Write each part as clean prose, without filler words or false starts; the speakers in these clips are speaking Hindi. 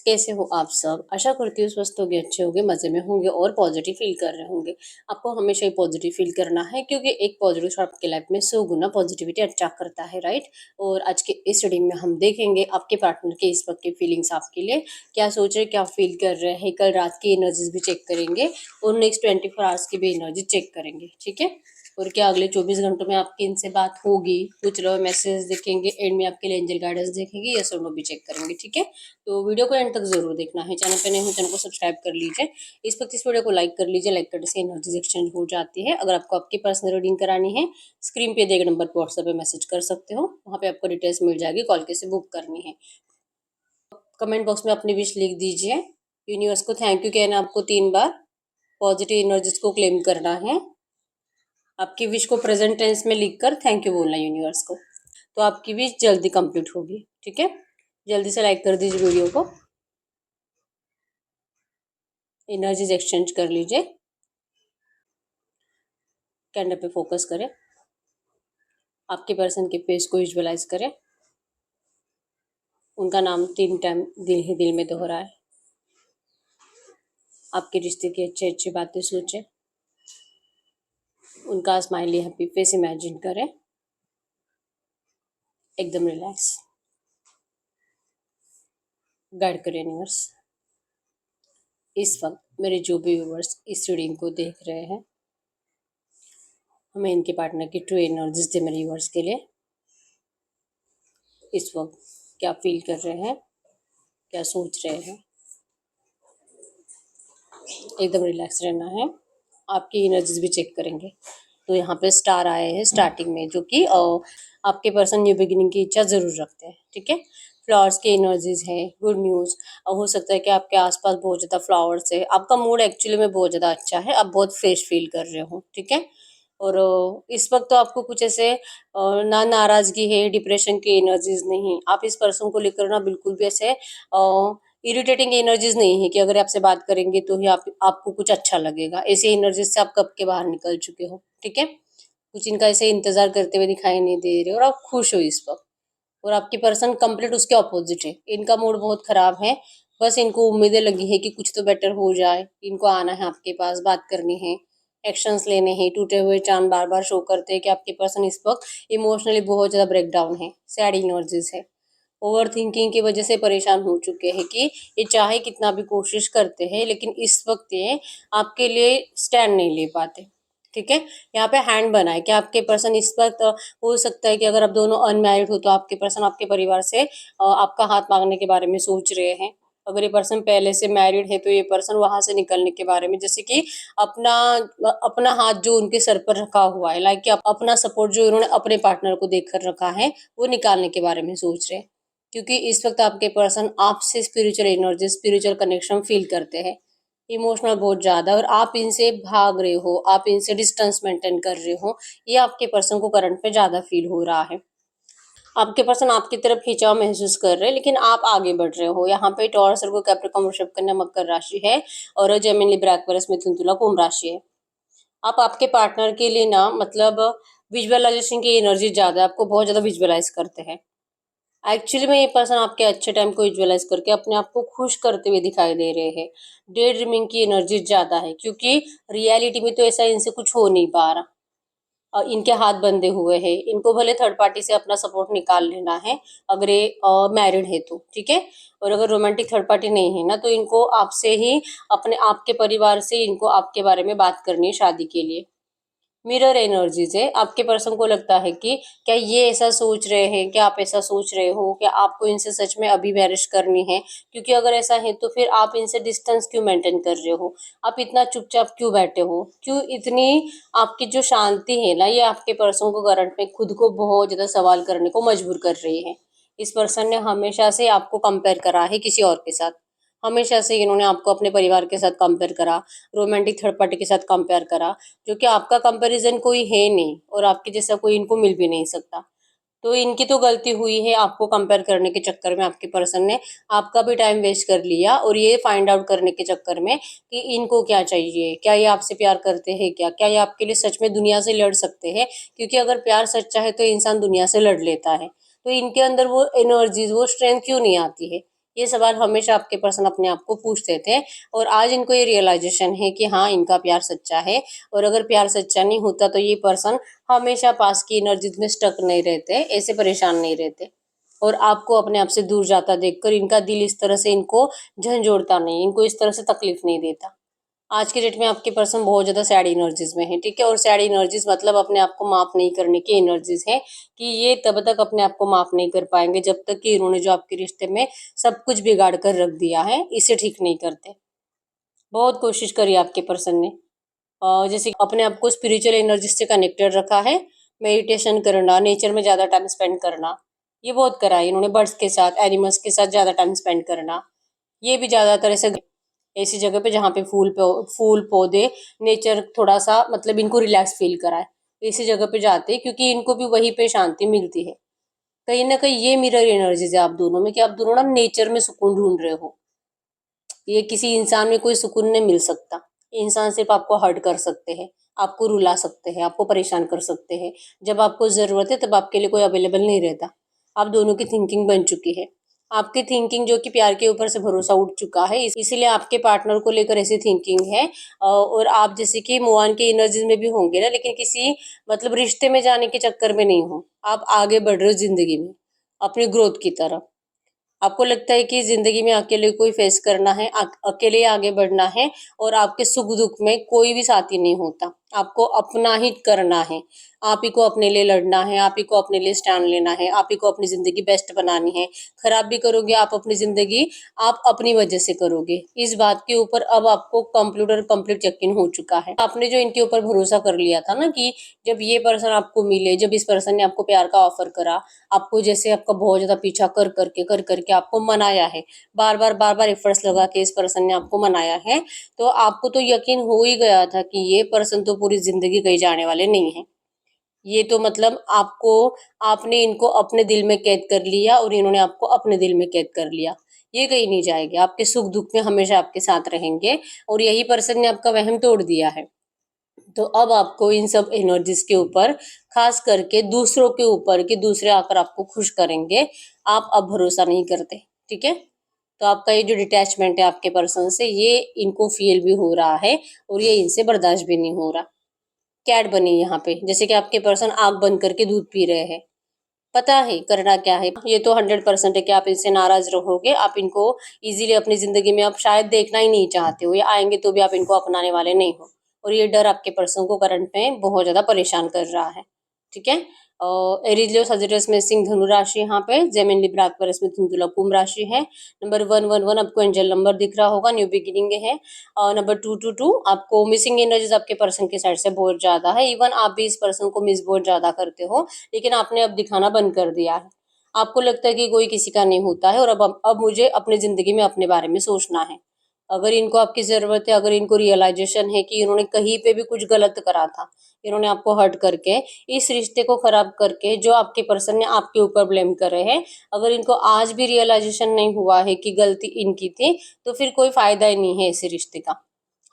कैसे हो आप सब? आशा करती हूँ स्वस्थ होंगे, अच्छे होंगे, मज़े में होंगे और पॉजिटिव फ़ील कर रहे होंगे। आपको हमेशा ही पॉजिटिव फ़ील करना है क्योंकि एक पॉजिटिव थॉट आपकी लाइफ़ में 100 गुना पॉजिटिविटी अट्रैक्ट करता है, राइट? और आज के इस रीडिंग में हम देखेंगे आपके पार्टनर के इस वक़्त की फीलिंग्स आपके लिए, क्या सोच रहे हैं, क्या फ़ील कर रहे हैं। कल रात की एनर्जीज़ भी चेक करेंगे और नेक्स्ट 24 आवर्स की भी एनर्जी चेक करेंगे, ठीक है? और क्या अगले 24 घंटों में आपकी इनसे बात होगी, कुछ लो मैसेज देखेंगे, एंड में आपके लिए एंजल गाइडेंस देखेंगे, यस और नो भी चेक करेंगे, ठीक है? तो वीडियो को एंड तक जरूर देखना है। चैनल पे नए हो चैनल को सब्सक्राइब कर लीजिए। इस वक्त इस वीडियो को लाइक कर लीजिए, लाइक करने से एनर्जीज एक्सचेंज हो जाती है। अगर आपको आपकी पर्सनल रीडिंग करानी है, स्क्रीन पे दिए गए नंबर पर व्हाट्सएप पे मैसेज कर सकते हो, वहाँ पे आपको डिटेल्स मिल जाएगी, कॉल कैसे बुक करनी है। कमेंट बॉक्स में अपनी विश लिख दीजिए। यूनिवर्स को थैंक यू कहना आपको 3 बार। पॉजिटिव एनर्जीज को क्लेम करना है। आपकी विश को प्रेजेंट टेंस में लिखकर थैंक यू बोलना यूनिवर्स को। तो आपकी विश जल्दी कंप्लीट होगी, ठीक है? जल्दी से लाइक कर दीजिए वीडियो को, एनर्जीज एक्सचेंज कर लीजिए। कैंडल पे फोकस करें, आपके पर्सन के फेस को विजुअलाइज करें, उनका नाम 3 टाइम दिल ही दिल में दोहराए, आपके रिश्ते की अच्छी अच्छी बातें सोचें, उनका स्माइली हैप्पी फेस इमेजिन करें, एकदम रिलैक्स। गाइड करें यूनिवर्स। इस वक्त मेरे जो भी व्यूवर्स इस रीडिंग को देख रहे हैं, हमें इनके पार्टनर की ट्रू एनर्जीज दे मेरे व्यूवर्स के लिए। इस वक्त क्या फील कर रहे हैं, क्या सोच रहे हैं, एकदम रिलैक्स रहना है। आपकी एनर्जीज भी चेक करेंगे। तो यहाँ पे स्टार आए हैं स्टार्टिंग में, जो कि आपके पर्सन न्यू बिगिनिंग की इच्छा जरूर रखते हैं, ठीक है? फ्लावर्स की एनर्जीज है, गुड न्यूज़। हो सकता है कि आपके आसपास बहुत ज़्यादा फ्लावर्स है, आपका मूड एक्चुअली में बहुत ज़्यादा अच्छा है, आप बहुत फ्रेश फील कर रहे हो, ठीक है? और इस वक्त तो आपको कुछ ऐसे ना नाराजगी है, डिप्रेशन की एनर्जीज नहीं। आप इस पर्सन को लेकर ना बिल्कुल भी ऐसे इरिटेटिंग एनर्जीज नहीं है कि अगर आपसे बात करेंगे तो ही आपको कुछ अच्छा लगेगा। ऐसी एनर्जीज से आप कब के बाहर निकल चुके हो, ठीक है? कुछ इनका ऐसे इंतजार करते हुए दिखाई नहीं दे रहे और आप खुश हो इस वक्त। और आपकी पर्सन कंप्लीट उसके ऑपोजिट है, इनका मूड बहुत खराब है। बस इनको उम्मीदें लगी है कि कुछ तो बेटर हो जाए, इनको आना है आपके पास, बात करनी है, एक्शंस लेने हैं। टूटे हुए चांद बार बार शो करते हैं कि आपके पर्सन इस वक्त इमोशनली बहुत ज्यादा ब्रेक डाउन है, सैड एनर्जीज है, ओवर थिंकिंग की वजह से परेशान हो चुके हैं कि ये चाहे कितना भी कोशिश करते हैं लेकिन इस वक्त ये आपके लिए स्टैंड नहीं ले पाते, ठीक है? यहाँ पे हैंड बना है कि आपके पर्सन इस वक्त हो सकता है कि अगर आप दोनों अनमैरिड हो तो आपके पर्सन आपके परिवार से आपका हाथ मांगने के बारे में सोच रहे हैं। अगर ये पर्सन पहले से मैरिड है तो ये पर्सन वहां से निकलने के बारे में, जैसे कि अपना अपना हाथ जो उनके सर पर रखा हुआ है, लाइक कि अपना सपोर्ट जो उन्होंने अपने पार्टनर को देखकर रखा है, वो निकालने के बारे में सोच रहे हैं। क्योंकि इस वक्त आपके पर्सन आपसे spiritual energy, spiritual connection feel करते हैं, इमोशनल बहुत ज्यादा, और आप इनसे भाग रहे हो, आप इनसे डिस्टेंस मेंटेन कर रहे हो। ये आपके पर्सन को करंट पे ज्यादा फील हो रहा है। आपके पर्सन आपकी तरफ खिंचाव महसूस कर रहे हैं लेकिन आप आगे बढ़ रहे हो। यहाँ पे टॉरस, वर्गो, कैप्रिकॉर्न, वृषभ, कन्या, मकर राशि है और जेमिनी, लिब्रा, एक्वेरियस, मिथुन, तुला, कुंभ राशि है। आप आपके पार्टनर के लिए ना मतलब विजुअलाइजेशन की एनर्जी ज्यादा है, आपको बहुत ज्यादा विजुअलाइज करते हैं। एक्चुअली में ये पर्सन आपके अच्छे टाइम को विजुअलाइज करके अपने आप को खुश करते हुए दिखाई दे रहे हैं। डे ड्रीमिंग की एनर्जी ज्यादा है क्योंकि रियलिटी में तो ऐसा इनसे कुछ हो नहीं पा रहा। इनके हाथ बंधे हुए हैं, इनको भले थर्ड पार्टी से अपना सपोर्ट निकाल लेना है अगर ये मैरिड है तो, ठीक है? और अगर रोमांटिक थर्ड पार्टी नहीं है ना तो इनको आपसे ही, अपने आपके परिवार से इनको आपके बारे में बात करनी है शादी के लिए। मिरर एनर्जीज है, आपके पर्सन को लगता है कि क्या ये ऐसा सोच रहे हैं, क्या आप ऐसा सोच रहे हो, क्या आपको इनसे सच में अभी मैरिज करनी है? क्योंकि अगर ऐसा है तो फिर आप इनसे डिस्टेंस क्यों मेंटेन कर रहे हो? आप इतना चुपचाप क्यों बैठे हो? क्यों इतनी आपकी जो शांति है ना, ये आपके पर्सन को करंट में खुद को बहुत ज्यादा सवाल करने को मजबूर कर रही है। इस पर्सन ने हमेशा से आपको कंपेयर करा है किसी और के साथ। हमेशा से इन्होंने आपको अपने परिवार के साथ कंपेयर करा, रोमांटिक थर्ड पार्टी के साथ कंपेयर करा, जो कि आपका कंपैरिजन कोई है नहीं और आपके जैसा कोई इनको मिल भी नहीं सकता। तो इनकी तो गलती हुई है, आपको कंपेयर करने के चक्कर में आपके पर्सन ने आपका भी टाइम वेस्ट कर लिया, और ये फाइंड आउट करने के चक्कर में कि इनको क्या चाहिए, क्या ये आपसे प्यार करते हैं, क्या ये आपके लिए सच में दुनिया से लड़ सकते हैं? क्योंकि अगर प्यार सच्चा है तो इंसान दुनिया से लड़ लेता है। तो इनके अंदर वो एनर्जीज, वो स्ट्रेंथ क्यों नहीं आती है? ये सवाल हमेशा आपके पर्सन अपने आप को पूछते थे और आज इनको ये रियलाइजेशन है कि हाँ, इनका प्यार सच्चा है। और अगर प्यार सच्चा नहीं होता तो ये पर्सन हमेशा पास की एनर्जीज में स्टक नहीं रहते, ऐसे परेशान नहीं रहते। और आपको अपने आप से दूर जाता देखकर इनका दिल इस तरह से इनको झंझोड़ता नहीं, इनको इस तरह से तकलीफ नहीं देता। आज के डेट में आपके पर्सन बहुत ज्यादा सैड एनर्जीज में है, ठीक है। और सैड एनर्जीज मतलब अपने आप को माफ नहीं करने की एनर्जीज है कि ये तब तक अपने आप को माफ नहीं कर पाएंगे जब तक कि इन्होंने जो आपके रिश्ते में सब कुछ बिगाड़ कर रख दिया है इसे ठीक नहीं करते। बहुत कोशिश करी आपके पर्सन ने, जैसे अपने आप को स्पिरिचुअल एनर्जी से कनेक्टेड रखा है, मेडिटेशन करना, नेचर में ज्यादा टाइम स्पेंड करना, ये बहुत करा है इन्होंने। बर्ड्स के साथ, एनिमल्स के साथ ज्यादा टाइम स्पेंड करना, ये भी ज्यादातर ऐसी जगह पे जहाँ पे फूल पौधे, नेचर थोड़ा सा मतलब इनको रिलैक्स फील कराए, ऐसी जगह पे जाते हैं क्योंकि इनको भी वहीं पे शांति मिलती है। कहीं ना कहीं ये मिरर एनर्जीज है आप दोनों में कि आप दोनों ना नेचर में सुकून ढूंढ रहे हो। ये किसी इंसान में कोई सुकून नहीं मिल सकता। इंसान सिर्फ आपको हर्ट कर सकते हैं, आपको रुला सकते हैं, आपको परेशान कर सकते हैं। जब आपको जरूरत है तब आपके लिए कोई अवेलेबल नहीं रहता। आप दोनों की थिंकिंग बन चुकी है, आपकी थिंकिंग जो कि प्यार के ऊपर से भरोसा उठ चुका है, इसीलिए आपके पार्टनर को लेकर ऐसी थिंकिंग है। और आप जैसे कि मूव ऑन के एनर्जीज में भी होंगे ना, लेकिन किसी मतलब रिश्ते में जाने के चक्कर में नहीं हो। आप आगे बढ़ रहे हो जिंदगी में अपनी ग्रोथ की तरफ। आपको लगता है कि जिंदगी में अकेले कोई फेस करना है, अकेले आगे बढ़ना है और आपके सुख दुख में कोई भी साथी नहीं होता। आपको अपना ही करना है, आप ही को अपने लिए लड़ना है, आप ही को अपने लिए स्टैंड लेना है, आप ही को अपनी जिंदगी बेस्ट बनानी है। खराब भी करोगे आप अपनी जिंदगी, आप अपनी वजह से करोगे। इस बात के ऊपर अब आपको कंप्लीट यकीन हो चुका है। आपने जो इनके ऊपर भरोसा कर लिया था ना कि जब ये पर्सन आपको मिले, जब इस पर्सन ने आपको प्यार का ऑफर करा, आपको जैसे आपका बहुत ज्यादा पीछा कर करके आपको मनाया है, बार बार एफर्ट्स लगा के इस पर्सन ने आपको मनाया है, तो आपको तो यकीन हो ही गया था कि ये पर्सन तो पूरी जिंदगी कहीं जाने वाले नहीं है। ये तो मतलब आपको, आपने इनको अपने दिल में कैद कर लिया और इन्होंने आपको अपने दिल में कैद कर लिया। ये कहीं नहीं जाएंगे, आपके सुख दुख में हमेशा आपके साथ रहेंगे। और यही पर्सन ने आपका वहम तोड़ दिया है। तो अब आपको इन सब एनर्जीज के ऊपर, खास करके दूसरों के ऊपर कि दूसरे आकर आपको खुश करेंगे, आप अब भरोसा नहीं करते, ठीक है। तो आपका ये जो डिटैचमेंट है आपके पर्सन से, ये इनको फील भी हो रहा है और ये इनसे बर्दाश्त भी नहीं हो रहा। कैट बनी यहाँ पे, जैसे कि आपके पर्सन आग बंद करके दूध पी रहे हैं। पता है करना क्या है, ये तो 100% है कि आप इनसे नाराज रहोगे। आप इनको इजीली अपनी जिंदगी में आप शायद देखना ही नहीं चाहते हो, ये आएंगे तो भी आप इनको अपनाने वाले नहीं हो। और ये डर आपके पर्सन को करंट में बहुत ज्यादा परेशान कर रहा है, ठीक है। एरिजियो सजिटस में सिंह धनु राशि, यहाँ पे जेमिन लिब्रा एक्वेरियस में तुला कुंभ राशि है। नंबर 111 आपको एंजल नंबर दिख रहा होगा, न्यू बिगिनिंग है। और नंबर 222 आपको मिसिंग एनर्जीज आपके पर्सन की साइड से बहुत ज्यादा है। इवन आप भी इस पर्सन को मिस बहुत ज्यादा करते हो, लेकिन आपने अब दिखाना बंद कर दिया है। आपको लगता है कि कोई किसी का नहीं होता है और अब मुझे अपनी जिंदगी में अपने बारे में सोचना है। अगर इनको आपकी जरूरत है, अगर इनको रियलाइजेशन है कि इन्होंने कहीं पे भी कुछ गलत करा था, इन्होंने आपको हर्ट करके, इस रिश्ते को खराब करके जो आपके पर्सन ने आपके ऊपर ब्लेम करे हैं, अगर इनको आज भी रियलाइजेशन नहीं हुआ है कि गलती इनकी थी, तो फिर कोई फायदा ही नहीं है इस रिश्ते का।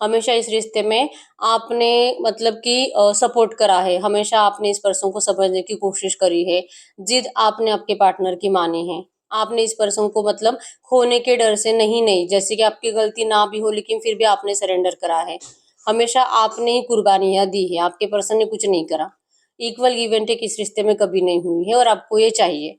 हमेशा इस रिश्ते में आपने मतलब कि सपोर्ट करा है, हमेशा आपने इस पर्सन को समझने की कोशिश करी है, जिद आपने आपके पार्टनर की मानी है। आपने इस पर्सन को मतलब खोने के डर से नहीं, नहीं, जैसे कि आपकी गलती ना भी हो लेकिन फिर भी आपने सरेंडर करा है। हमेशा आपने ही कुर्बानियां दी है, आपके पर्सन ने कुछ नहीं करा। इक्वल गिव एंड टेक इस रिश्ते में कभी नहीं हुई है और आपको ये चाहिए।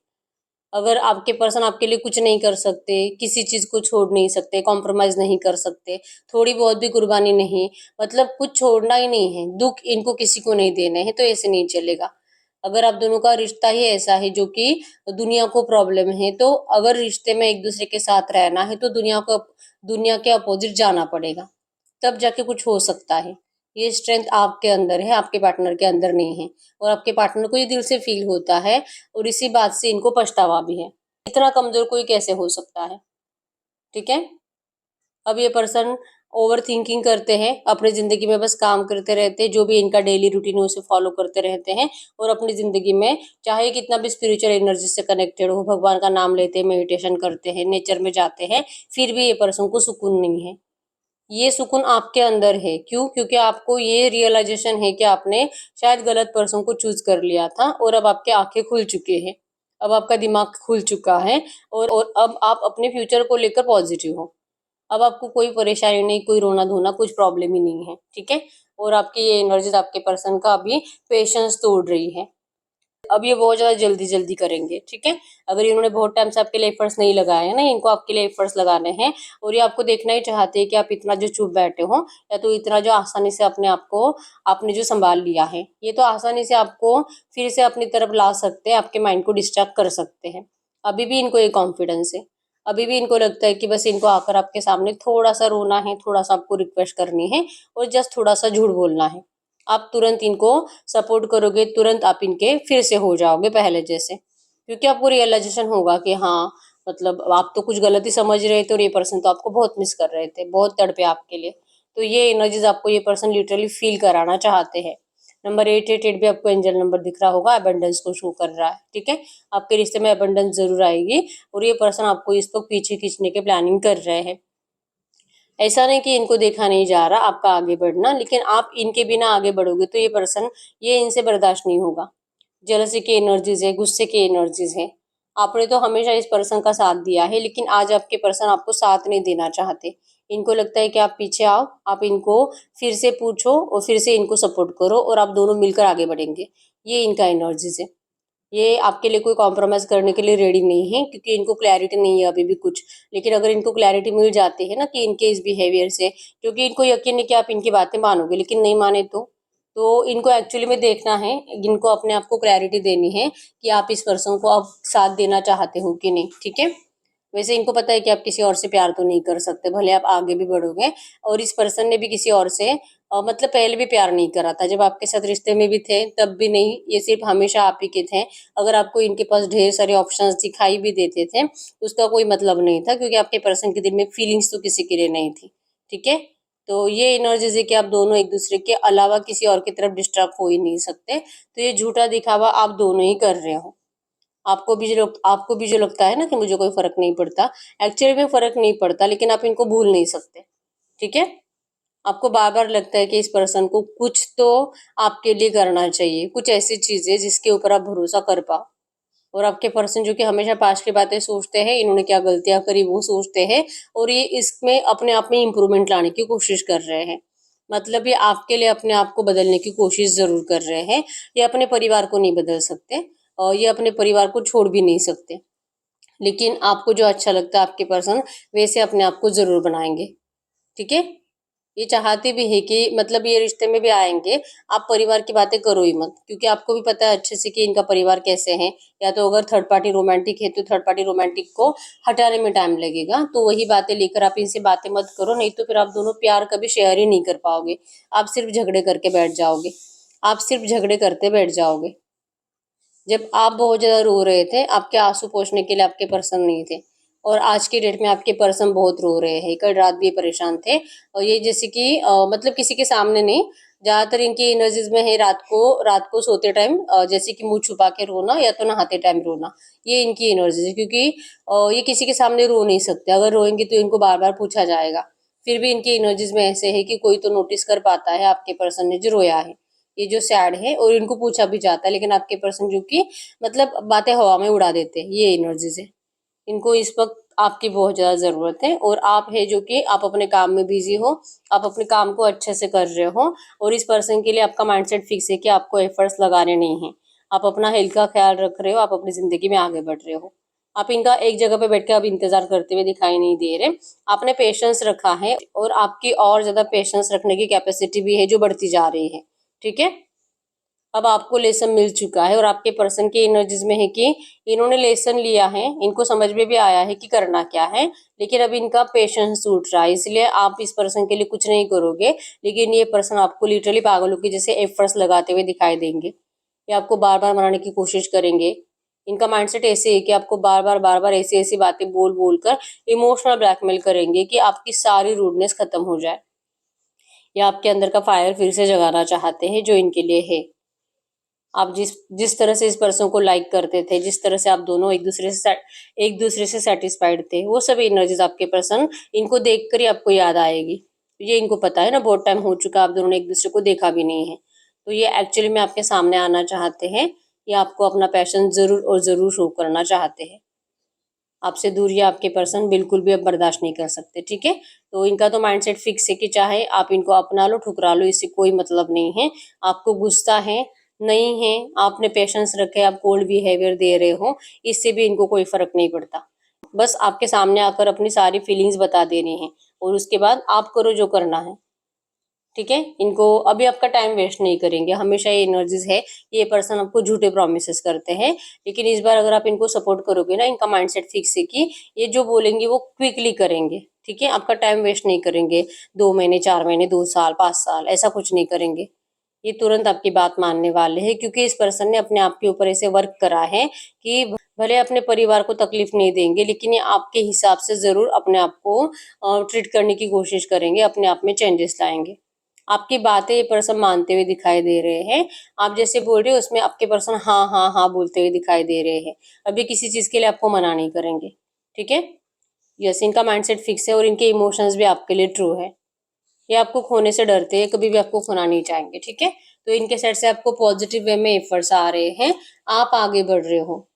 अगर आपके पर्सन आपके लिए कुछ नहीं कर सकते, किसी चीज को छोड़ नहीं सकते, कॉम्प्रोमाइज नहीं कर सकते, थोड़ी बहुत भी कुर्बानी नहीं, मतलब कुछ छोड़ना ही नहीं है, दुख इनको किसी को नहीं देने हैं, तो ऐसे नहीं चलेगा। अगर आप दोनों का रिश्ता ही ऐसा है जो कि दुनिया को प्रॉब्लम है, तो अगर रिश्ते में एक दूसरे के साथ रहना है तो दुनिया के अपोजिट जाना पड़ेगा, तब जाके कुछ हो सकता है। ये स्ट्रेंथ आपके अंदर है, आपके पार्टनर के अंदर नहीं है। और आपके पार्टनर को ये दिल से फील होता है और इसी बात से इनको पछतावा भी है। इतना कमजोर कोई कैसे हो सकता है, ठीक है। अब ये पर्सन ओवर थिंकिंग करते हैं, अपनी जिंदगी में बस काम करते रहते हैं, जो भी इनका डेली रूटीन है उसे फॉलो करते रहते हैं। और अपनी जिंदगी में चाहे कितना भी स्पिरिचुअल एनर्जी से कनेक्टेड हो, भगवान का नाम लेते हैं, मेडिटेशन करते हैं, नेचर में जाते हैं, फिर भी ये पर्सन को सुकून नहीं है। ये सुकून आपके अंदर है, क्यों? क्योंकि आपको ये रियलाइजेशन है कि आपने शायद गलत पर्सन को चूज कर लिया था और अब आपके आंखें खुल चुके हैं। अब आपका दिमाग खुल चुका है और अब आप अपने फ्यूचर को लेकर पॉजिटिव हो। अब आपको कोई परेशानी नहीं, कोई रोना-धोना, कुछ प्रॉब्लम ही नहीं है, ठीक है? और आपकी ये एनर्जीज़ आपके पर्सन का अभी पेशेंस तोड़ रही है। अब ये बहुत ज़्यादा जल्दी-जल्दी करेंगे, ठीक है? अगर इन्होंने बहुत टाइम से आपके लिए एफर्ट्स नहीं लगाए हैं ना, इनको आपके लिए एफर्ट्स लगाने हैं और ये आपको देखना ही चाहते हैं कि आप इतना जो चुप बैठे हो या तो इतना जो आसानी से अपने आप को आपने जो सँभाल लिया है, ये तो आसानी से आपको फिर से अपनी तरफ ला सकते हैं, आपके माइंड को डिस्ट्रैक्ट कर सकते हैं। अभी भी इनको ये कॉन्फिडेंस है, अभी भी इनको लगता है कि बस इनको आकर आपके सामने थोड़ा-सा रोना है, थोड़ा-सा आपको रिक्वेस्ट करनी है और जस्ट थोड़ा-सा झूठ बोलना है। आप तुरंत इनको सपोर्ट करोगे, तुरंत आप इनके फिर से हो जाओगे पहले जैसे। क्योंकि आपको रियलाइज़ेशन होगा कि हाँ, मतलब आप तो कुछ गलत ही समझ रहे थे और ये पर्सन तो आपको बहुत मिस कर रहे थे, बहुत तड़पे आपके लिए। तो ये एनर्जीज़ आपको ये पर्सन लिटरली फ़ील कराना चाहते हैं। नंबर 888 भी आपको एंजल नंबर दिख रहा होगा, अबंडेंस को शो कर रहा है, ठीक है? आपके रिश्ते में अबंडेंस ज़रूर आएगी और ये पर्सन आपको इस वक़्त पीछे खींचने की प्लानिंग कर रहे हैं। ऐसा नहीं कि इनको देखा नहीं जा रहा आपका आगे बढ़ना, लेकिन आप इनके बिना आगे बढ़ोगे तो ये पर्सन ये इनसे बर्दाश्त नहीं होगा। जेलसी की एनर्जीज़ है, गुस्से की एनर्जीज़ है। आपने तो हमेशा इस पर्सन का साथ दिया है, लेकिन आज आपके पर्सन आपको साथ नहीं देना चाहते। इनको लगता है कि आप पीछे आओ, आप इनको फिर से पूछो और फिर से इनको सपोर्ट करो और आप दोनों मिलकर आगे बढ़ेंगे। ये इनका एनर्जीज़ है। ये आपके लिए कोई कॉम्प्रोमाइज़ करने के लिए रेडी नहीं है क्योंकि इनको क्लैरिटी नहीं है अभी भी कुछ। लेकिन अगर इनको क्लैरिटी मिल जाती है ना कि इनके इस बिहेवियर से, क्योंकि इनको यकीन है कि आप इनकी बातें मानोगे, लेकिन नहीं माने तो इनको एक्चुअली में देखना है, इनको अपने आप को क्लैरिटी देनी है कि आप इस पर्सन को अब साथ देना चाहते हो कि नहीं, ठीक है? वैसे इनको पता है कि आप किसी और से प्यार तो नहीं कर सकते, भले आप आगे भी बढ़ोगे और इस पर्सन ने भी किसी और से मतलब पहले भी प्यार नहीं करा था। जब आपके साथ रिश्ते में भी थे, तब भी नहीं, ये सिर्फ़ हमेशा आप ही के थे। अगर आपको इनके पास ढेर सारे ऑप्शंस दिखाई भी देते थे, उसका कोई मतलब नहीं था क्योंकि आपके पर्सन के दिल में फीलिंग्स तो किसी के लिए नहीं थी, ठीक है? तो ये एनर्जीज़ है कि आप दोनों एक-दूसरे के अलावा किसी और की तरफ डिस्ट्रैक्ट हो ही नहीं सकते। तो ये झूठा दिखावा आप दोनों ही कर रहे हो। आपको भी जो लगता है ना कि मुझे कोई फ़र्क नहीं पड़ता, एक्चुअली में फ़र्क नहीं पड़ता, लेकिन आप इनको भूल नहीं सकते, ठीक है? आपको बार-बार लगता है कि इस पर्सन को कुछ तो आपके लिए करना चाहिए, कुछ ऐसी चीज़ें जिसके ऊपर आप भरोसा कर पाओ। और आपके पर्सन जो कि हमेशा पास्ट की बातें सोचते हैं, इन्होंने क्या गलतियाँ करी वो सोचते हैं और ये इसमें अपने आप में इम्प्रूवमेंट लाने की कोशिश कर रहे हैं। मतलब ये आपके लिए अपने आप को बदलने की कोशिश ज़रूर कर रहे हैं। ये अपने परिवार को नहीं बदल सकते और ये अपने परिवार को छोड़ भी नहीं सकते। लेकिन आपको जो अच्छा लगता है आपके पर्सन, वैसे अपने आप को ज़रूर बनाएँगे, ठीक है? ये चाहते भी हैं कि मतलब ये रिश्ते में भी आएँगे, आप परिवार की बातें करो ही मत, क्योंकि आपको भी पता है अच्छे से कि इनका परिवार कैसे है, या तो अगर थर्ड पार्टी रोमांटिक है, तो थर्ड पार्टी रोमांटिक को हटाने में टाइम लगेगा, तो वही बातें लेकर आप इनसे बातें मत करो, नहीं तो फिर आप दोनों प्यार कभी शेयर ही नहीं कर पाओगे। आप सिर्फ़ झगड़े करके बैठ जाओगे, आप सिर्फ़ झगड़े करते बैठ जाओगे। जब आप बहुत ज़्यादा रो रहे थे, आपके आँसू पोंछने के लिए आपके पर्सन नहीं थे और आज की डेट में आपके पर्सन बहुत रो रहे हैं। कल रात भी ये परेशान थे और ये जैसे कि मतलब किसी के सामने नहीं, ज़्यादातर इनकी एनर्जीज़ में है रात को सोते टाइम जैसे कि मुँह छुपा के रोना या तो नहाते टाइम रोना, ये इनकी एनर्जीज़ है क्योंकि ये किसी के सामने रो नहीं सकते। अगर रोएँगे तो इनको बार-बार पूछा जाएगा। फिर भी इनकी एनर्जीज़ में ऐसे है कि कोई तो नोटिस कर पाता है आपके पर्सन ने जो रोया है। ये जो सैड है और इनको पूछा भी जाता है, लेकिन आपके पर्सन जो कि मतलब बातें हवा में उड़ा देते हैं, ये एनर्जीज़ है। इनको इस वक़्त आपकी बहुत ज़्यादा ज़रूरत है और आप है जो कि आप अपने काम में बिज़ी हो, आप अपने काम को अच्छे से कर रहे हो और इस पर्सन के लिए आपका माइंडसेट फिक्स है कि आपको एफर्ट्स लगाने नहीं हैं। आप अपना हेल्थ का ख़्याल रख रहे हो, आप अपनी ज़िंदगी में आगे बढ़ रहे हो। आप इनका एक जगह पे बैठ के अब इंतज़ार करते हुए दिखाई नहीं दे रहे। आपने पेशेंस रखा है और आपकी और ज़्यादा पेशेंस रखने की कैपेसिटी भी है जो बढ़ती जा रही है, ठीक है? अब आपको लेसन मिल चुका है और आपके पर्सन की एनर्जीज में है कि इन्होंने लेसन लिया है, इनको समझ में भी आया है कि करना क्या है, लेकिन अब इनका पेशेंस टूट रहा है, इसलिए आप इस पर्सन के लिए कुछ नहीं करोगे, लेकिन ये पर्सन आपको लिटरली पागलों की जैसे एफर्ट्स लगाते हुए दिखाई देंगे। ये आपको बार बार मनाने की कोशिश करेंगे। इनका माइंडसेट ऐसे है कि आपको बार बार ऐसी ऐसी बातें बोल बोल कर इमोशनल ब्लैकमेल करेंगे कि आपकी सारी रूडनेस खत्म हो जाए, या आपके अंदर का फायर फिर से जगाना चाहते हैं जो इनके लिए है। आप जिस जिस तरह से इस पर्सन को लाइक करते थे, जिस तरह से आप दोनों एक दूसरे से सेटिस्फाइड थे, वो सब एनर्जीज आपके पर्सन इनको देख कर ही आपको याद आएगी। ये इनको पता है ना, बहुत टाइम हो चुका आप दोनों ने एक दूसरे को देखा भी नहीं है, तो ये एक्चुअली में आपके सामने आना चाहते हैं ये आपको अपना पैशन ज़रूर और ज़रूर शो करना चाहते हैं। आपसे दूर ये आपके पर्सन बिल्कुल भी अब बर्दाश्त नहीं कर सकते, ठीक है। तो इनका तो माइंडसेट फिक्स है कि चाहे आप इनको अपना लो ठुकरा लो, इससे कोई मतलब नहीं है। आपको गुस्सा है नहीं है, आपने पेशेंस रखे, आप कोल्ड बिहेवियर दे रहे हो, इससे भी इनको कोई फर्क नहीं पड़ता। बस आपके सामने आकर अपनी सारी फीलिंग्स बता देनी है और उसके बाद आप करो जो करना है, ठीक है। इनको अभी आपका टाइम वेस्ट नहीं करेंगे। हमेशा ये एनर्जीज है, ये पर्सन आपको झूठे प्रोमिसेस करते हैं, लेकिन इस बार अगर आप इनको सपोर्ट करोगे ना, इनका माइंडसेट फिक्स है कि ये जो बोलेंगे वो क्विकली करेंगे, ठीक है। आपका टाइम वेस्ट नहीं करेंगे, 2 महीने 4 महीने 2 साल 5 साल ऐसा कुछ नहीं करेंगे। ये तुरंत आपकी बात मानने वाले हैं, क्योंकि इस पर्सन ने अपने आप के ऊपर ऐसे वर्क करा है कि भले अपने परिवार को तकलीफ नहीं देंगे, लेकिन ये आपके हिसाब से जरूर अपने आप को ट्रीट करने की कोशिश करेंगे, अपने आप में चेंजेस लाएंगे। आपकी बातें ये पर्सन मानते हुए दिखाई दे रहे हैं। आप जैसे बोल रहे हो उसमें आपके पर्सन हाँ हाँ हाँ बोलते हुए दिखाई दे रहे हैं। अभी किसी चीज के लिए आपको मना नहीं करेंगे, ठीक है। यस, इनका माइंडसेट फिक्स है और इनके इमोशंस भी आपके लिए ट्रू है। ये आपको खोने से डरते हैं, कभी भी आपको खोना नहीं चाहेंगे, ठीक है। तो इनके साइड से आपको पॉजिटिव वे में एफर्ट्स आ रहे हैं, आप आगे बढ़ रहे हो।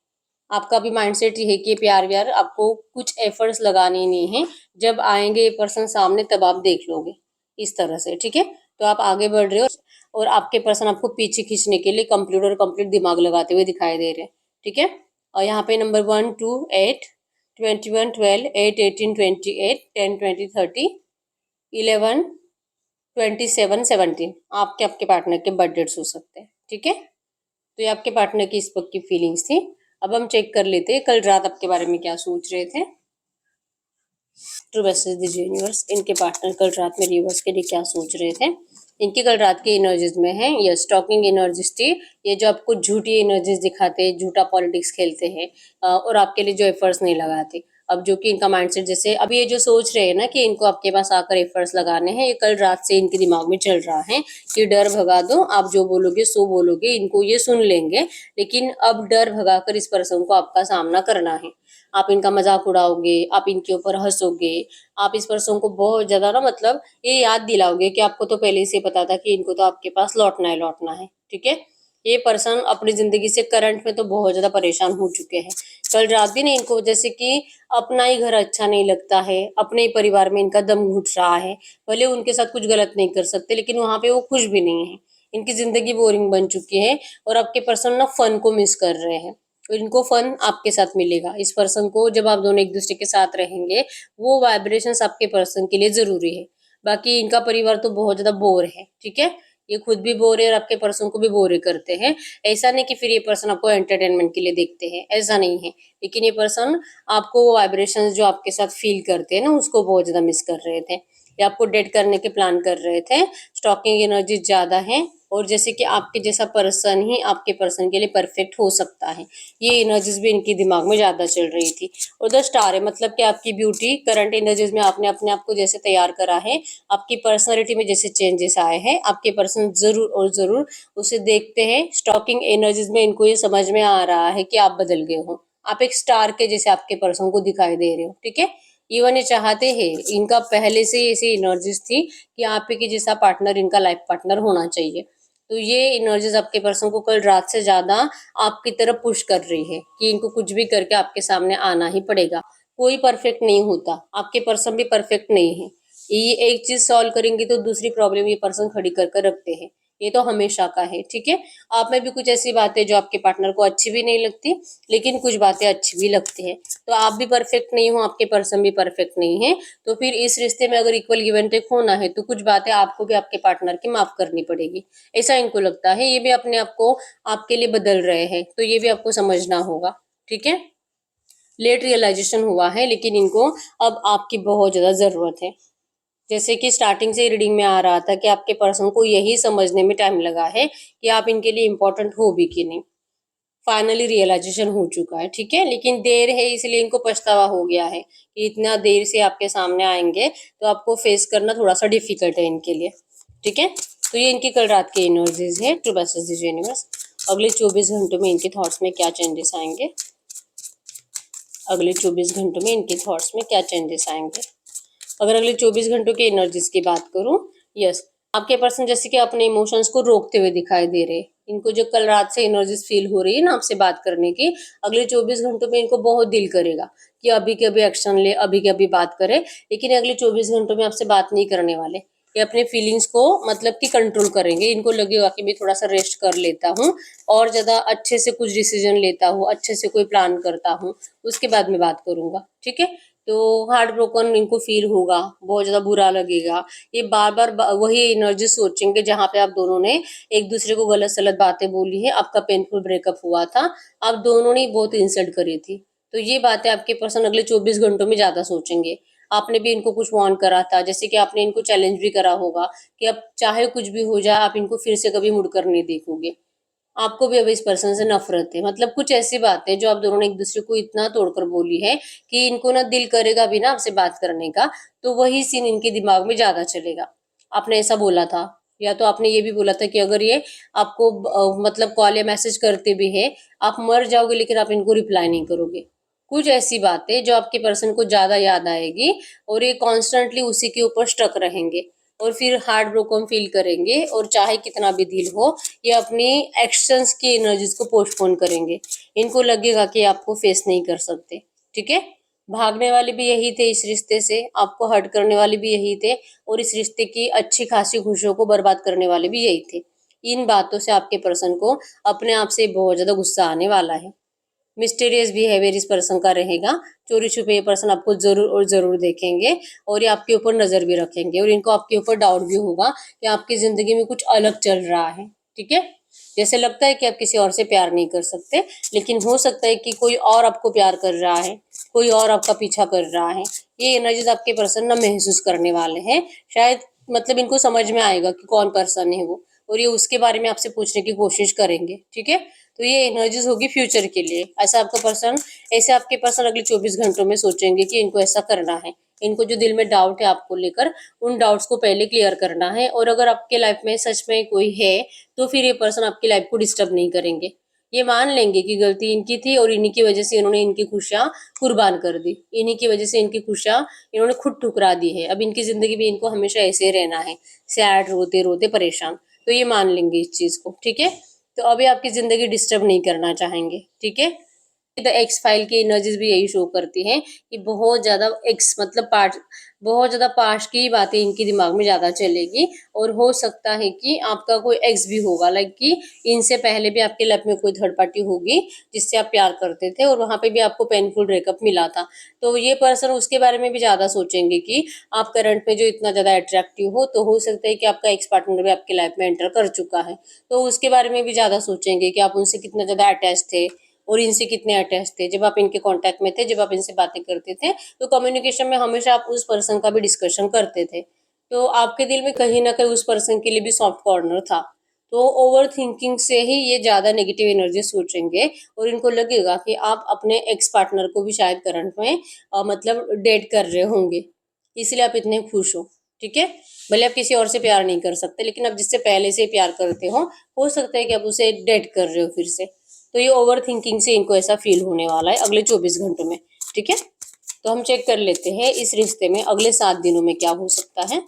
आपका भी माइंडसेट ये है कि प्यार व्यार आपको कुछ एफर्ट्स लगाने नहीं है, जब आएंगे ये पर्सन सामने तब आप देख लोगे, इस तरह से, ठीक है। तो आप आगे बढ़ रहे हो और आपके पर्सन आपको पीछे खींचने के लिए कंप्लीट और कंप्लीट दिमाग लगाते हुए दिखाई दे रहे हैं, ठीक है। और यहाँ पे नंबर 1, 2, 8, 21, 12, 8, 18, 28, 10, 20, 30, 11, 27, 17 आपके आपके पार्टनर के बर्थ डेट्स हो सकते हैं, ठीक है। तो ये आपके पार्टनर की इस वक्त की फीलिंग्स थी। अब हम चेक कर लेते हैं कल रात आपके बारे में क्या सोच रहे थे। ट्रू मैसेज दीजिए यूनिवर्स, इनके पार्टनर कल रात में रिवर्स के लिए क्या सोच रहे थे। इनकी कल रात की एनर्जीज में है ये स्टॉकिंग एनर्जीज थी। ये जो आपको झूठी एनर्जीज दिखाते हैं, झूठा पॉलिटिक्स खेलते हैं और आपके लिए जो एफर्ट्स नहीं लगाते। अब जो कि इनका माइंडसेट जैसे अभी ये जो सोच रहे हैं ना कि इनको आपके पास आकर एफर्ट्स लगाने हैं, ये कल रात से इनके दिमाग में चल रहा है कि डर भगा दो, आप जो बोलोगे सो बोलोगे, इनको ये सुन लेंगे। लेकिन अब डर भगाकर इस पर्सन को आपका सामना करना है। आप इनका मजाक उड़ाओगे, आप इनके ऊपर हंसोगे, आप इस पर्सन को बहुत ज्यादा ना मतलब ये याद दिलाओगे कि आपको तो पहले से पता था कि इनको तो आपके पास लौटना है लौटना है, ठीक है। ये पर्सन अपनी जिंदगी से करंट में तो बहुत ज्यादा परेशान हो चुके हैं। कल रात भी नहीं, इनको जैसे कि अपना ही घर अच्छा नहीं लगता है, अपने ही परिवार में इनका दम घुट रहा है। भले उनके साथ कुछ गलत नहीं कर सकते, लेकिन वहां पे वो खुश भी नहीं है। इनकी जिंदगी बोरिंग बन चुकी है और आपके पर्सन ना फन को मिस कर रहे हैं। तो इनको फन आपके साथ मिलेगा। इस पर्सन को जब आप दोनों एक दूसरे के साथ रहेंगे, वो वाइब्रेशंस आपके पर्सन के लिए जरूरी है। बाकी इनका परिवार तो बहुत ज्यादा बोर है, ठीक है। ये खुद भी बोर है और आपके पर्सन को भी बोर करते हैं। ऐसा नहीं कि फिर ये पर्सन आपको एंटरटेनमेंट के लिए देखते हैं, ऐसा नहीं है। लेकिन ये पर्सन आपको वो वाइब्रेशंस जो आपके साथ फील करते हैं ना, उसको बहुत ज्यादा मिस कर रहे थे। ये आपको डेट करने के प्लान कर रहे थे। स्टॉकिंग एनर्जी ज्यादा है और जैसे कि आपके जैसा पर्सन ही आपके पर्सन के लिए परफेक्ट हो सकता है, ये एनर्जीज भी इनके दिमाग में ज्यादा चल रही थी। और द स्टार है, मतलब कि आपकी ब्यूटी करंट एनर्जीज में आपने अपने आप को जैसे तैयार करा है, आपकी पर्सनालिटी में जैसे चेंजेस आए हैं, आपके पर्सन जरूर और जरूर उसे देखते हैं। स्टॉकिंग एनर्जीज में इनको ये समझ में आ रहा है कि आप बदल गए हो, आप एक स्टार के जैसे आपके पर्सन को दिखाई दे रहे हो, ठीक है। इवन ये चाहते हैं, इनका पहले से ऐसी एनर्जीज थी कि आप ही के जैसा पार्टनर इनका लाइफ पार्टनर होना चाहिए। तो ये एनर्जीज आपके पर्सन को कल रात से ज्यादा आपकी तरफ पुश कर रही है कि इनको कुछ भी करके आपके सामने आना ही पड़ेगा। कोई परफेक्ट नहीं होता, आपके पर्सन भी परफेक्ट नहीं है। ये एक चीज सॉल्व करेंगे तो दूसरी प्रॉब्लम ये पर्सन खड़ी कर कर रखते हैं, ये तो हमेशा का है, ठीक है। आप में भी कुछ ऐसी बातें जो आपके पार्टनर को अच्छी भी नहीं लगती, लेकिन कुछ बातें अच्छी भी लगती है। तो आप भी परफेक्ट नहीं हो, आपके पर्सन भी परफेक्ट नहीं है। तो फिर इस रिश्ते में अगर इक्वल गिव एंड टेक होना है, तो कुछ बातें आपको भी आपके पार्टनर की माफ करनी पड़ेगी, ऐसा इनको लगता है। ये भी अपने आप को आपके लिए बदल रहे हैं, तो ये भी आपको समझना होगा, ठीक है। लेट रियलाइजेशन हुआ है, लेकिन इनको अब आपकी बहुत ज्यादा जरूरत है। जैसे कि स्टार्टिंग से रीडिंग में आ रहा था कि आपके पर्सन को यही समझने में टाइम लगा है कि आप इनके लिए इम्पोर्टेंट हो भी कि नहीं। फाइनली रियलाइजेशन हो चुका है, ठीक है। लेकिन देर है इसलिए इनको पछतावा हो गया है कि इतना देर से आपके सामने आएंगे तो आपको फेस करना थोड़ा सा डिफिकल्ट है इनके लिए, ठीक है। तो ये इनकी कल रात की एनर्जीज है। ट्रू मैसेज दीजिए यूनिवर्स, अगले 24 घंटों में इनके थॉट्स में क्या चेंजेस आएंगे। अगले 24 घंटों में इनके थॉट्स में क्या चेंजेस आएंगे। अगर अगले 24 घंटों की एनर्जीज की बात करूं, यस, आपके पर्सन जैसे कि अपने इमोशंस को रोकते हुए दिखाई दे रहे, इनको जो कल रात से एनर्जीज फील हो रही है ना आपसे बात करने की, अगले 24 घंटों में इनको बहुत दिल करेगा कि अभी के अभी एक्शन ले, अभी के अभी बात करे, लेकिन अगले 24 घंटों में आपसे बात नहीं करने वाले। ये अपने फीलिंग्स को मतलब कि कंट्रोल करेंगे। इनको लगेगा कि मैं थोड़ा सा रेस्ट कर लेता हूँ और ज़्यादा अच्छे से कुछ डिसीजन लेता हूँ, अच्छे से कोई प्लान करता हूँ, उसके बाद मैं बात करूँगा। ठीक है, तो हार्ट ब्रोकन इनको फील होगा, बहुत ज़्यादा बुरा लगेगा। ये बार बार वही एनर्जी सोचेंगे जहाँ पे आप दोनों ने एक दूसरे को गलत सलत बातें बोली है, आपका पेनफुल ब्रेकअप हुआ था, आप दोनों ने बहुत इंसल्ट करी थी। तो ये बातें आपके पर्सन अगले 24 घंटों में ज़्यादा सोचेंगे। आपने भी इनको कुछ वार्न करा था, जैसे कि आपने इनको चैलेंज भी करा होगा कि अब चाहे कुछ भी हो जाए आप इनको फिर से कभी मुड़कर नहीं देखोगे। आपको भी अब इस पर्सन से नफरत है, मतलब कुछ ऐसी बातें जो आप दोनों ने एक दूसरे को इतना तोड़कर बोली है कि इनको ना दिल करेगा भी ना आपसे बात करने का, तो वही सीन इनके दिमाग में ज्यादा चलेगा। आपने ऐसा बोला था, या तो आपने ये भी बोला था कि अगर ये आपको मतलब कॉल या मैसेज करते भी है, आप मर जाओगे लेकिन आप इनको रिप्लाई नहीं करोगे। कुछ ऐसी बातें जो आपके पर्सन को ज्यादा याद आएगी और ये कॉन्स्टेंटली उसी के ऊपर स्टक रहेंगे और फिर हार्ट ब्रोकन फील करेंगे, और चाहे कितना भी दिल हो ये अपनी एक्शंस की एनर्जीज को पोस्टपोन करेंगे। इनको लगेगा कि आपको फेस नहीं कर सकते। ठीक है, भागने वाले भी यही थे इस रिश्ते से, आपको हर्ट करने वाले भी यही थे, और इस रिश्ते की अच्छी खासी खुशियों को बर्बाद करने वाले भी यही थे। इन बातों से आपके पर्सन को अपने आप से बहुत ज्यादा गुस्सा आने वाला है। मिस्टीरियस बिहेवियर इस पर्सन का रहेगा। चोरी छुपे ये पर्सन आपको जरूर और जरूर देखेंगे और ये आपके ऊपर नजर भी रखेंगे, और इनको आपके ऊपर डाउट भी होगा कि आपकी जिंदगी में कुछ अलग चल रहा है। ठीक है, जैसे लगता है कि आप किसी और से प्यार नहीं कर सकते, लेकिन हो सकता है कि कोई और आपको प्यार कर रहा है, कोई और आपका पीछा कर रहा है। ये एनर्जीज आपके पर्सन ना महसूस करने वाले हैं शायद, मतलब इनको समझ में आएगा कि कौन पर्सन है वो, और ये उसके बारे में आपसे पूछने की कोशिश करेंगे। ठीक है, तो ये एनर्जीज होगी फ्यूचर के लिए। ऐसा आपका पर्सन, ऐसे आपके पर्सन अगले 24 घंटों में सोचेंगे कि इनको ऐसा करना है। इनको जो दिल में डाउट है आपको लेकर, उन डाउट्स को पहले क्लियर करना है, और अगर आपके लाइफ में सच में कोई है तो फिर ये पर्सन आपकी लाइफ को डिस्टर्ब नहीं करेंगे। ये मान लेंगे कि गलती इनकी थी और इन्हीं की वजह से इन्होंने इनकी खुशियां कुर्बान कर दी, इन्हीं की वजह से इनकी खुशियां इन्होंने खुद ठुकरा दी है। अब इनकी जिंदगी में इनको हमेशा ऐसे ही रहना है, सैड, रोते रोते परेशान। तो ये मान लेंगे इस चीज को। ठीक है, तो अभी आपकी जिंदगी डिस्टर्ब नहीं करना चाहेंगे। ठीक है, द एक्स फाइल की एनर्जीज भी यही शो करती हैं कि बहुत ज्यादा एक्स मतलब पार्ट, बहुत ज्यादा पास्ट की बातें इनके दिमाग में ज्यादा चलेगी, और हो सकता है कि आपका कोई एक्स भी होगा, लाइक कि इनसे पहले भी आपके लाइफ में कोई थर्ड पार्टी होगी जिससे आप प्यार करते थे और वहां पे भी आपको पेनफुल ब्रेकअप मिला था। तो ये पर्सन उसके बारे में भी ज्यादा सोचेंगे कि आप करंट में जो इतना ज्यादा अट्रैक्टिव हो, तो हो सकता है कि आपका एक्स पार्टनर भी आपके लाइफ में एंटर कर चुका है, तो उसके बारे में भी ज्यादा सोचेंगे कि आप उनसे कितना ज्यादा अटैच थे और इनसे कितने अटैच थे। जब आप इनके कांटेक्ट में थे, जब आप इनसे बातें करते थे, तो कम्युनिकेशन में हमेशा आप उस पर्सन का भी डिस्कशन करते थे। तो आपके दिल में कहीं ना कहीं उस पर्सन के लिए भी सॉफ्ट कॉर्नर था। तो ओवर थिंकिंग से ही ये ज्यादा नेगेटिव एनर्जी सोचेंगे, और इनको लगेगा कि आप अपने एक्स पार्टनर को भी शायद करंट में मतलब डेट कर रहे होंगे, इसलिए आप इतने खुश हो। ठीक है, भले आप किसी और से प्यार नहीं कर सकते, लेकिन आप जिससे पहले से प्यार करते हो सकता है कि आप उसे डेट कर रहे हो फिर से। तो ये ओवर थिंकिंग से इनको ऐसा फील होने वाला है अगले 24 घंटों में। ठीक है, तो हम चेक कर लेते हैं इस रिश्ते में अगले 7 दिनों में क्या हो सकता है।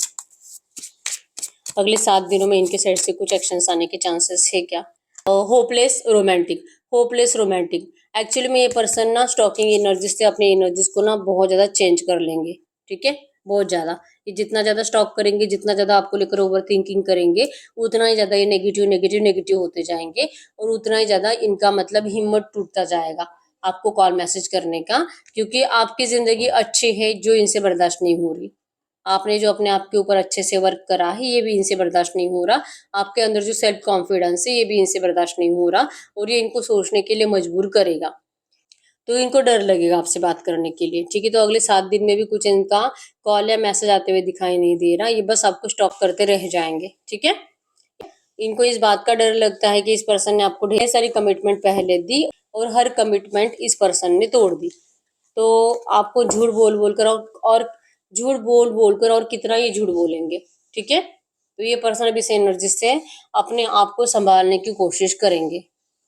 अगले 7 दिनों में इनके साइड से कुछ एक्शंस आने के चांसेस है क्या। Hopeless romantic, hopeless romantic, actually में ये पर्सन ना स्टॉकिंग एनर्जीज से अपनी एनर्जीज को ना बहुत ज्यादा चेंज कर लेंगे। ठीक है, बहुत ज्यादा, ये जितना ज्यादा स्टॉक करेंगे, जितना ज्यादा आपको लेकर ओवर थिंकिंग करेंगे, उतना ही ज्यादा ये नेगेटिव नेगेटिव नेगेटिव होते जाएंगे, और उतना ही ज्यादा इनका मतलब हिम्मत टूटता जाएगा आपको कॉल मैसेज करने का, क्योंकि आपकी जिंदगी अच्छी है जो इनसे बर्दाश्त नहीं हो रही। आपने जो अपने आप के ऊपर अच्छे से वर्क करा है ये भी इनसे बर्दाश्त नहीं हो रहा। आपके अंदर जो सेल्फ कॉन्फिडेंस है ये भी इनसे बर्दाश्त नहीं हो रहा, और ये इनको सोचने के लिए मजबूर करेगा। तो इनको डर लगेगा आपसे बात करने के लिए। ठीक है, तो अगले 7 दिन में भी कुछ इनका कॉल या मैसेज आते हुए दिखाई नहीं दे रहा, ये बस आपको स्टॉक करते रह जाएंगे। ठीक है, इनको इस बात का डर लगता है कि इस पर्सन ने आपको ढेर सारी कमिटमेंट पहले दी और हर कमिटमेंट इस पर्सन ने तोड़ दी। तो आपको झूठ बोल बोल कर और झूठ बोल बोल कर और कितना ये झूठ बोलेंगे। ठीक है, तो ये पर्सन अभी से एनर्जी से अपने आप को संभालने की कोशिश करेंगे,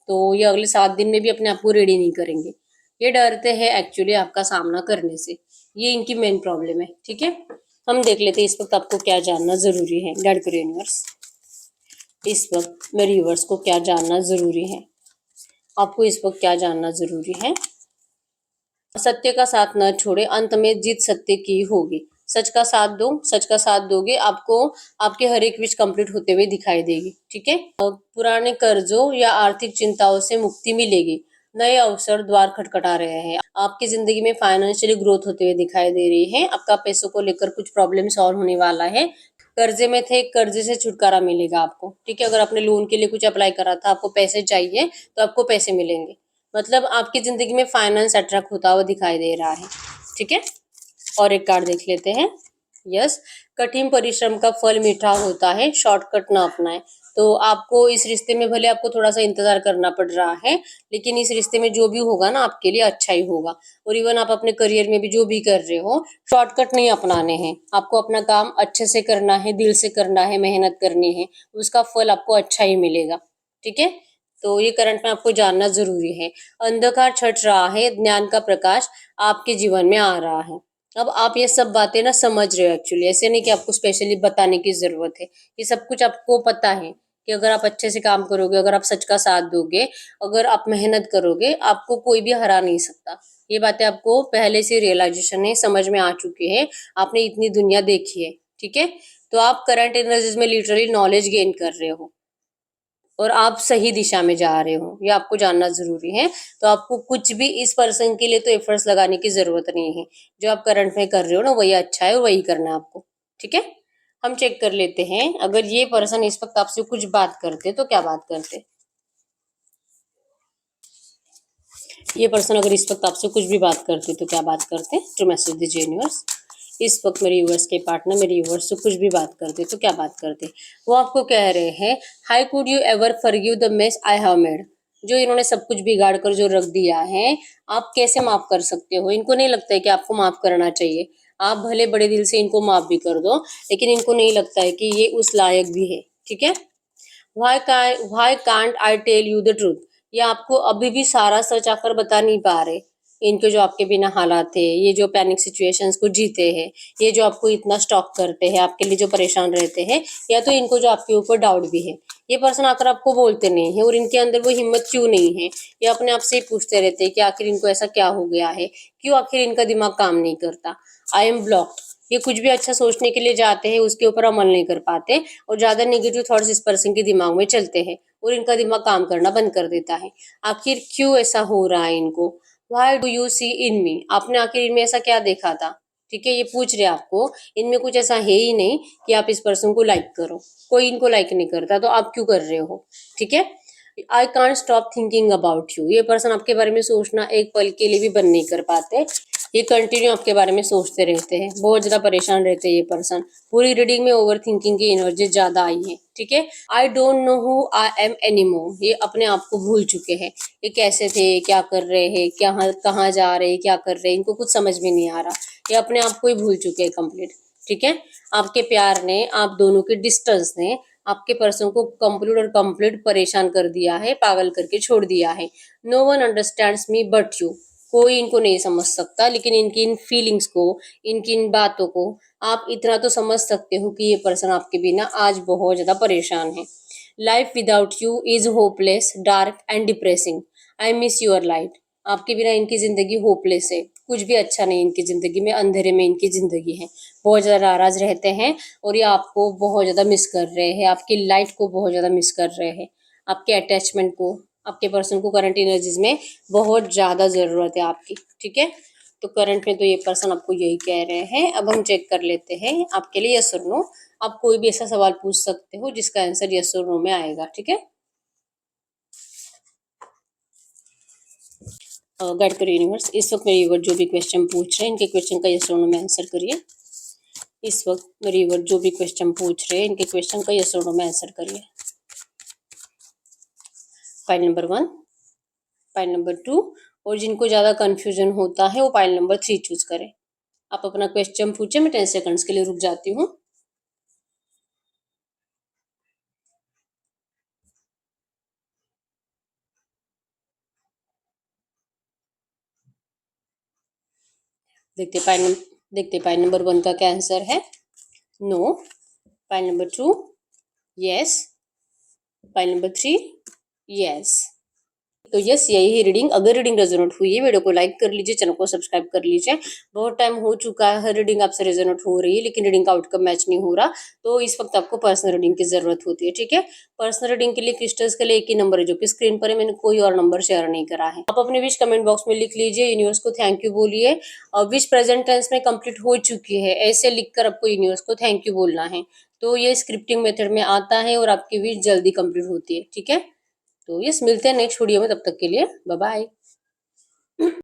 तो ये अगले 7 दिन में भी अपने आप को रेडी नहीं करेंगे। ये डरते हैं एक्चुअली आपका सामना करने से, ये इनकी मेन प्रॉब्लम है। ठीक है, हम देख लेते हैं इस वक्त आपको क्या जानना जरूरी है। गाइड करो यूनिवर्स। इस वक्त मेरे व्यूअर्स को क्या जानना ज़रूरी है? आपको इस वक्त क्या जानना ज़रूरी है? सत्य का साथ न छोड़े, अंत में जीत सत्य की होगी। सच का साथ दो, सच का साथ दोगे, आपको आपके हर एक विश कंप्लीट होते हुए दिखाई देगी। ठीक है। पुराने कर्जों या आर्थिक चिंताओं से मुक्ति मिलेगी। नए अवसर द्वार खटखटा रहे हैं। आपकी जिंदगी में फाइनेंशियली ग्रोथ होते हुए दिखाई दे रही है। आपका पैसों को लेकर कुछ प्रॉब्लम सॉल्व होने वाला है। कर्जे में थे, कर्जे से छुटकारा मिलेगा आपको। ठीक है। अगर आपने लोन के लिए कुछ अप्लाई करा था, आपको पैसे चाहिए, तो आपको पैसे मिलेंगे। मतलब आपकी जिंदगी में फाइनेंस अट्रैक्ट होता हुआ दिखाई दे रहा है। ठीक है। और एक कार्ड देख लेते हैं। यस, कठिन परिश्रम का फल मीठा होता है, शॉर्टकट ना अपनाएं। तो आपको इस रिश्ते में भले आपको थोड़ा सा इंतजार करना पड़ रहा है, लेकिन इस रिश्ते में जो भी होगा ना, आपके लिए अच्छा ही होगा। और इवन आप अपने करियर में भी जो भी कर रहे हो, शॉर्टकट नहीं अपनाने हैं। आपको अपना काम अच्छे से करना है, दिल से करना है, मेहनत करनी है, उसका फल आपको अच्छा ही मिलेगा। ठीक है। तो ये करंट में आपको जानना जरूरी है। अंधकार छट रहा है, ज्ञान का प्रकाश आपके जीवन में आ रहा है। अब आप ये सब बातें ना समझ रहे हो। एक्चुअली ऐसे नहीं कि आपको स्पेशली बताने की जरूरत है। ये सब कुछ आपको पता है कि अगर आप अच्छे से काम करोगे, अगर आप सच का साथ दोगे, अगर आप मेहनत करोगे, आपको कोई भी हरा नहीं सकता। ये बातें आपको पहले से रियलाइजेशन है, समझ में आ चुकी है। आपने इतनी दुनिया देखी है। ठीक है। तो आप करंट एनर्जीज में लिटरली नॉलेज गेन कर रहे हो और आप सही दिशा में जा रहे हो, ये आपको जानना जरूरी है। तो आपको कुछ भी इस पर्सन के लिए तो एफर्ट्स लगाने की जरूरत नहीं है। जो आप करंट में कर रहे हो ना, वही अच्छा है और वही करना है आपको। ठीक है। हम चेक कर लेते हैं, अगर ये पर्सन इस वक्त आपसे कुछ बात करते तो क्या बात करते। ये पर्सन अगर इस वक्त आपसे कुछ भी बात करते तो क्या बात करते, जो मैसेज दीजिए यूनिवर्स। इस वक्त मेरे यूनिवर्स के पार्टनर मेरे यूनिवर्स से कुछ भी बात करते तो क्या बात करते। वो आपको कह रहे हैं, high could you ever forgive the mess I have made. जो इन्होंने सब कुछ बिगाड़ कर जो रख दिया है, आप कैसे माफ कर सकते हो। इनको नहीं लगता है कि आपको माफ करना चाहिए। आप भले बड़े दिल से इनको माफ भी कर दो, लेकिन इनको नहीं लगता है कि ये उस लायक भी है। ठीक है। Why can't I tell you the truth. ये आपको अभी भी सारा सच आकर बता नहीं पा रहे। इनके जो आपके बिना हालात है, ये जो पैनिक सिचुएशंस को जीते हैं, ये जो आपको इतना स्टॉक करते हैं, आपके लिए जो परेशान रहते हैं, या तो इनको जो आपके ऊपर डाउट भी है। ये पर्सन आकर आपको बोलते नहीं है, और इनके अंदर वो हिम्मत क्यों नहीं है। ये अपने आप से ही पूछते रहते हैं कि आखिर इनको ऐसा क्या हो गया है, क्यों आखिर इनका दिमाग काम नहीं करता। I am blocked. ये कुछ भी अच्छा सोचने के लिए जाते हैं, उसके ऊपर अमल नहीं कर पाते, और ज्यादा नेगेटिव थॉट्स इस पर्सन के दिमाग में चलते हैं, और इनका दिमाग काम करना बंद कर देता है। आखिर क्यों ऐसा हो रहा है इनको। वाई डू यू सी इन मी। आपने आखिर इनमें ऐसा क्या देखा था। ठीक है। ये पूछ रहे आपको, इनमें कुछ ऐसा है ही नहीं कि आप इस पर्सन को लाइक करो। कोई इनको लाइक नहीं करता, तो आप क्यों कर रहे हो। ठीक है। I can't stop thinking about you. ये पर्सन आपके बारे में सोचना एक पल के लिए भी बंद नहीं कर पाते। ये कंटिन्यू आपके बारे में सोचते रहते हैं, बहुत ज्यादा परेशान रहते हैं ये पर्सन। पूरी रीडिंग में ओवर थिंकिंग की एनर्जी ज्यादा आई है। ठीक है। I don't know who I am anymore. ये अपने आप को भूल चुके हैं। ये कैसे थे, क्या कर रहे हैं, क्या कहाँ जा रहे हैं, क्या कर रहे हैं, इनको कुछ समझ में नहीं आ रहा। ये अपने आप को ही भूल चुके हैं कंप्लीट। ठीक है। आपके प्यार ने, आप दोनों के डिस्टेंस ने आपके पर्सन को कंप्लीट और कंप्लीट परेशान कर दिया है, पागल करके छोड़ दिया है। No one understands me but you. कोई इनको नहीं समझ सकता, लेकिन इनकी इन फीलिंग्स को, इनकी इन बातों को आप इतना तो समझ सकते हो कि ये पर्सन आपके बिना आज बहुत ज्यादा परेशान है। Life without you is hopeless, dark and depressing. I miss your light. आपके बिना इनकी जिंदगी होपलेस है, कुछ भी अच्छा नहीं इनकी जिंदगी में, अंधेरे में इनकी जिंदगी है। बहुत ज्यादा नाराज रहते हैं, और ये आपको बहुत ज्यादा मिस कर रहे हैं, आपकी लाइट को बहुत ज्यादा मिस कर रहे हैं, आपके अटैचमेंट को। आपके पर्सन को करंट एनर्जीज में बहुत ज्यादा जरूरत है आपकी। ठीक है। तो करंट में तो ये पर्सन आपको यही कह रहे हैं। अब हम चेक कर लेते हैं आपके लिए यस और नो। आप कोई भी ऐसा सवाल पूछ सकते हो जिसका आंसर यस और नो में आएगा। ठीक है। गाइड करिए यूनिवर्स। इस वक्त मेरे व्यूअर जो भी क्वेश्चन पूछ रहे हैं, इनके क्वेश्चन का यस और नो में आंसर करिए। इस वक्त मेरे व्यूअर जो भी क्वेश्चन पूछ रहे हैं, इनके क्वेश्चन का यस और नो में आंसर करिए। फाइल नंबर 1, फाइल नंबर 2, और जिनको ज़्यादा कन्फ्यूजन होता है वो फाइल नंबर 3 चूज करें। आप अपना क्वेश्चन पूछे, मैं 10 सेकंड्स के लिए रुक जाती हूँ। देखते फाइल नंबर 1 का क्या आंसर है। No. File number 2 yes. File number 3, yes. तो यस, यही है रीडिंग। अगर रीडिंग रेजोनेट हुई है, वीडियो को लाइक कर लीजिए, चैनल को सब्सक्राइब कर लीजिए। बहुत टाइम हो चुका है, हर रीडिंग आपसे रेजोनेट हो रही है, लेकिन रीडिंग का आउटकम मैच नहीं हो रहा, तो इस वक्त आपको पर्सनल रीडिंग की जरूरत होती है, ठीक है। पर्सनल रीडिंग के लिए क्रिस्टल्स के लिए एक ही नंबर है, जो कि स्क्रीन पर है, मैंने कोई और नंबर शेयर नहीं करा है। आप अपने विश कमेंट बॉक्स में लिख लीजिए, यूनिवर्स को थैंक यू बोलिए। और विश प्रेजेंट टेंस में कंप्लीट हो चुकी है, ऐसे लिखकर आपको यूनिवर्स को थैंक यू बोलना है। तो ये स्क्रिप्टिंग मेथड में आता है और आपकी विश जल्दी कंप्लीट होती है, ठीक है। तो यस, मिलते हैं नेक्स्ट वीडियो में, तब तक के लिए बाय बाय।